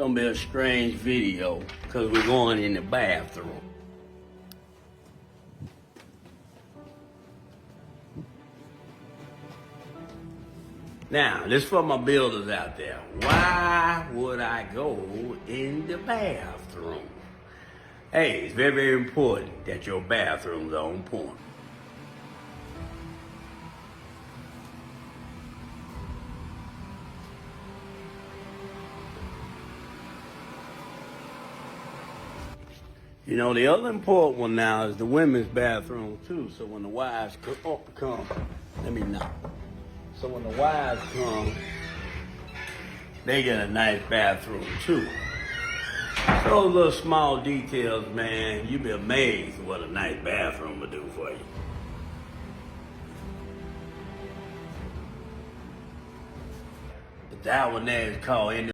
gonna be a strange video because we're going in the bathroom. Now, this for my builders out there. Why would I go in the bathroom? Hey, it's very, very important that your bathrooms are on point. You know, the other important one now is the women's bathroom too. So when the wives come, let me knock. So when the wives come, they get a nice bathroom too. So those little small details, man, you'd be amazed what a nice bathroom will do for you. But that one there is called